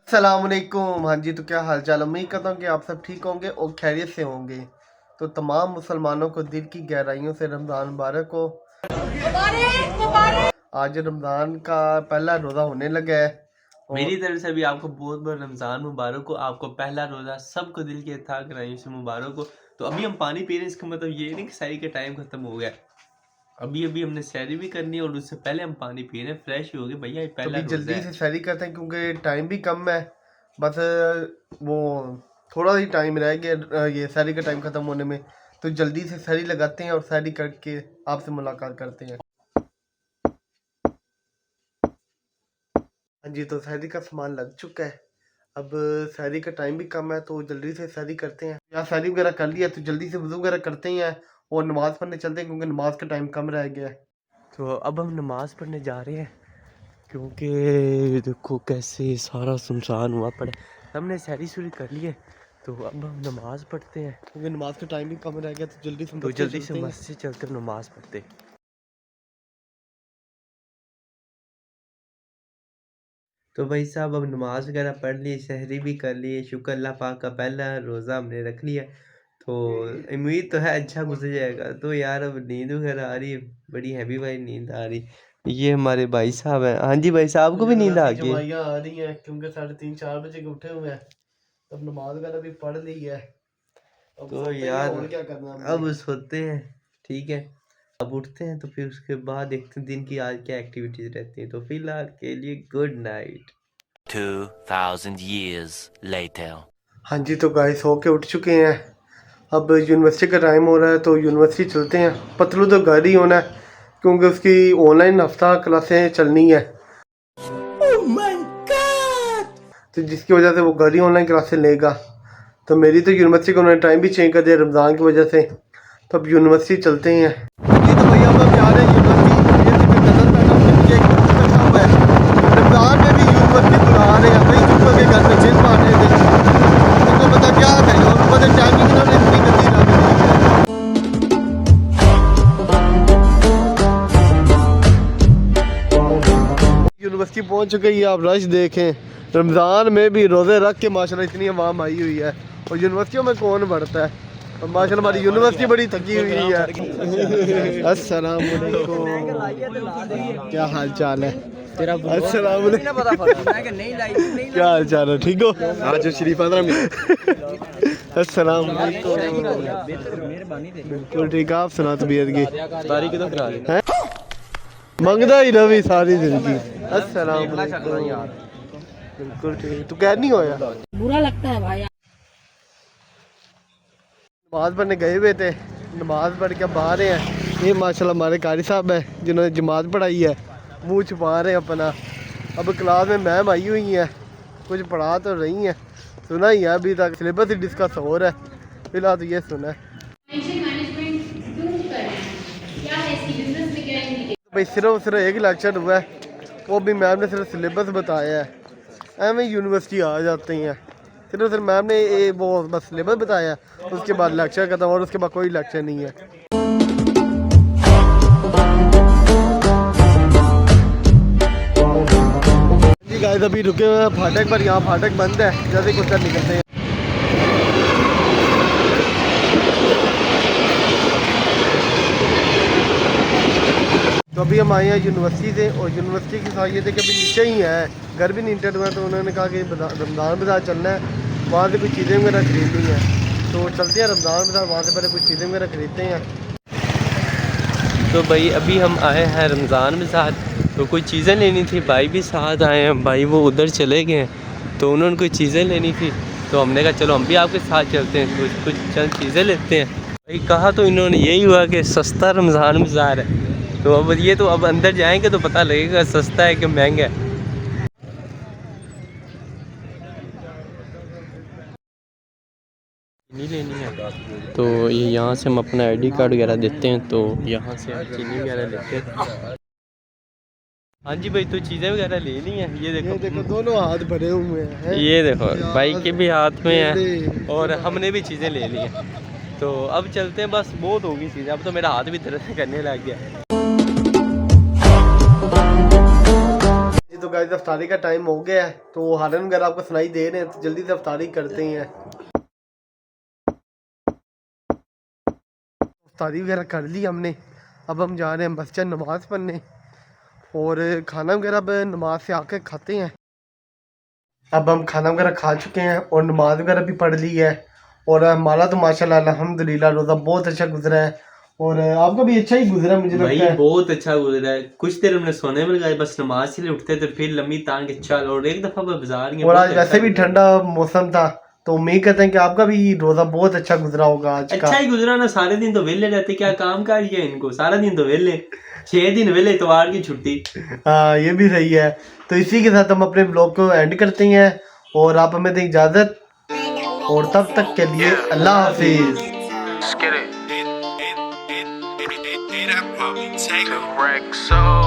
अस्सलामुअलैकुम। हाँ जी, तो क्या हाल चाल। उम्मीद करता हूँ कि आप सब ठीक होंगे और खैरियत से होंगे। तो तमाम मुसलमानों को दिल की गहराइयों से रमज़ान मुबारक हो। आज रमज़ान का पहला रोज़ा होने लगा है मेरी तरफ से भी आपको बहुत बहुत रमज़ान मुबारक हो। आपको पहला रोज़ा सबको दिल के था गहराइयों से मुबारक हो। तो अभी हम पानी पी रहे हैं, इसका मतलब ये नहीं कि सहरी का टाइम खत्म हो गया। अभी अभी हमने सहरी भी करनी है और उससे पहले हम पानी पी रहे हैं, फ्रेश ही हो गए भैया। ये तो पहला अभी रोज़ा जल्दी है। से सहरी करते हैं क्योंकि टाइम भी कम है। बस वो थोड़ा ही टाइम रह गया ये सहरी का टाइम ख़त्म होने में। तो जल्दी से सहरी लगाते हैं और सहरी करके आपसे मुलाकात करते हैं। हाँ जी, तो सहरी का सामान लग चुका है। अब सहरी का टाइम भी कम है तो जल्दी से सहरी करते हैं। या सहरी वगैरह कर लिया तो जल्दी से वज़ू वगैरह करते हैं और नमाज़ पढ़ने चलते हैं क्योंकि नमाज का टाइम कम रह गया है। तो अब हम नमाज़ पढ़ने जा रहे हैं क्योंकि देखो कैसे सारा सुनसान हुआ पड़ा। हमने सहरी सुरी कर ली है तो अब हम नमाज़ पढ़ते हैं क्योंकि नमाज का टाइम भी कम रह गया तो जल्दी से मस्जिद चलकर नमाज़ पढ़ते हैं। तो भाई साहब अब नमाज वगैरह पढ़ ली, सहरी भी कर ली, शुक्र अल्लाह पाक का पहला रोज़ा हमने रख लिया। तो उम्मीद तो है अच्छा गुजर जाएगा। तो यार अब नींद वगैरह आ रही है, बड़ी हैवी वाली नींद आ रही। ये हमारे भाई साहब हैं। हाँ जी भाई साहब को भी नींद आ गई? जमाइयाँ आ रही हैं क्योंकि 3:30-4 बजे के उठे हुए हैं। तब नमाज वगैरह भी पढ़ ली है। अब तो सोते हैं यार और क्या करना अब हमने। सोते हैं, ठीक है। अब उठते हैं तो फिर उसके बाद देखते हैं दिन की आज क्या एक्टिविटीज रहती हैं। तो फिलहाल के लिए गुड नाइट। 2000 years later. हाँ जी, तो गाइस सो के उठ चुके हैं। अब यूनिवर्सिटी का टाइम हो रहा है तो यूनिवर्सिटी चलते हैं। पतलू तो घर ही होना है क्योंकि उसकी ऑनलाइन हफ्ता क्लासें चलनी है। Oh my God! तो जिसकी वजह से वो घर ही ऑनलाइन क्लासें लेगा। तो मेरी तो यूनिवर्सिटी का उन्होंने टाइम भी चेंज कर दिया रमज़ान की वजह से। तो अब यूनिवर्सिटी चलते हैं। ये तो भैया हम जा रहे हैं यूनिवर्सिटी। रमज़ान में भी यूनिवर्सिटी बुला रहे हैं भाई। के घर में जिन मारने थे उनको पता क्या है और पता टाइमिंग इन्होंने इतनी गंदी रख दी है। यूनिवर्सिटी पहुंच चुकी है। आप रश देखें, रमज़ान में भी रोज़े रख के माशाल्लाह इतनी आवाम आई हुई है। और यूनिवर्सिटियों में कौन बढ़ता है। और माशाल्लाह हमारी यूनिवर्सिटी बड़ी थकी हुई है। अस्सलाम वालेकुम, क्या हाल चाल है तेरा? अस्सलाम वालेकुम, क्या हाल चाल है? ठीक हो? आज शरीफ अस्सलाम वालेकुम, बिल्कुल ठीक। आप सुना तबीयत की है? मंगदा ही रवि सारी जिंदगी। अस्सलाम वालेकुम, बिल्कुल ठीक। तू कह नहीं होया? बुरा लगता है भाई। नमाज पढ़ने गए हुए थे, नमाज पढ़ के बाहर हैं। ये माशाल्लाह हमारे कारी साहब है जिन्होंने जमात पढ़ाई है, मुंह छुपा रहे हैं अपना। अब क्लास में मैम आई हुई हैं, कुछ पढ़ा तो रही हैं, सुना ही है अभी तक। सिलेबस ही डिस्कस हो रहा है फिलहाल तो ये सुना है भाई। सिर्फ एक लेक्चर हुआ है, वो भी मैम ने सिर्फ सिलेबस बताया है। एवं यूनिवर्सिटी आ जाते हैं, सिर्फ मैम ने वो बस सिलेबस बताया, उसके बाद लेक्चर खत्म और उसके बाद कोई लेक्चर नहीं है। जी गाइस अभी रुके हुए हैं फाटक पर। यहाँ फाटक बंद है, जल्दी कुछ निकलते हैं। तो अभी हम आए हैं यूनिवर्सिटी से और यूनिवर्सिटी की साथ ये थे कि अभी नीचे ही है, घर भी नहीं इंटर हुआ। तो उन्होंने कहा कि रमज़ान बाज़ार चलना है, वहाँ से कुछ चीज़ें वगैरह खरीदनी है। तो चलते हैं रमज़ान बाज़ार, वहाँ से पहले कुछ चीज़ें वगैरह खरीदते हैं। तो भाई अभी हम आए हैं रमज़ान बाज़ार, तो कुछ चीज़ें लेनी थी। भाई भी साथ आए हैं, भाई वो उधर चले गए हैं तो उन्होंने कुछ चीज़ें लेनी थी। तो हमने कहा चलो हम भी आपके साथ चलते हैं, कुछ चंद चीज़ें लेते हैं। भाई कहा तो इन्होंने यही हुआ कि सस्ता रमज़ान बाज़ार है। तो अब ये तो अब अंदर जाएंगे तो पता लगेगा सस्ता है कि महंगा है। चीनी लेनी है तो ये यहाँ से हम अपना आईडी कार्ड वगैरह देते हैं, तो यहाँ से हम चीनी वगैरह लेते हैं। हाँ जी भाई, तो चीज़ें वगैरह ले ली हैं। ये देखो दोनों हाथ भरे हुए हैं। ये देखो भाई के भी हाथ में है और हमने भी चीज़ें ले ली हैं। तो अब चलते हैं, बस बहुत होगी चीज़ें। अब तो मेरा हाथ भी दर्द करने लग गया। तो गाइस अफ्तारी का टाइम हो गया है, तो हारन वगैरह आपको सुनाई दे रहे हैं, तो जल्दी से अफ्तारी करते हैं। अफ्तारी वगैरह कर ली हमने, अब हम जा रहे हैं मस्जिद नमाज़ पढ़ने, और खाना वगैरह अब नमाज से आके खाते हैं। अब हम खाना वगैरह खा चुके हैं और नमाज वगैरह भी पढ़ ली है, और हमारा तो माशाल्लाह अल्हम्दुलिल्लाह रोज़ा बहुत अच्छा गुजरा है, और आपका भी अच्छा ही गुजरा मुझे भाई लगता है। बहुत अच्छा गुजरा है। कुछ देर हमने सोने में लगाई, बस नमाज से उठते थे, फिर लंबी तान के चल, और एक दफा बाजार गए। और आज वैसे भी ठंडा मौसम था, तो उम्मीद करते हैं कि आपका भी रोज़ा बहुत अच्छा गुजरा होगा आज का। अच्छा ही गुजरा ना, सारे दिन तो वेले रहते, क्या काम काज है इनको, सारा दिन तो वेले, 6 दिन वेले, इतवार की छुट्टी। हाँ ये भी सही है। तो इसी के साथ हम अपने ब्लॉग को एंड करते हैं, और आप हमें दें इजाज़त, और तब तक के लिए अल्लाह हाफिज़। Let's get it. That puppy take a wreck so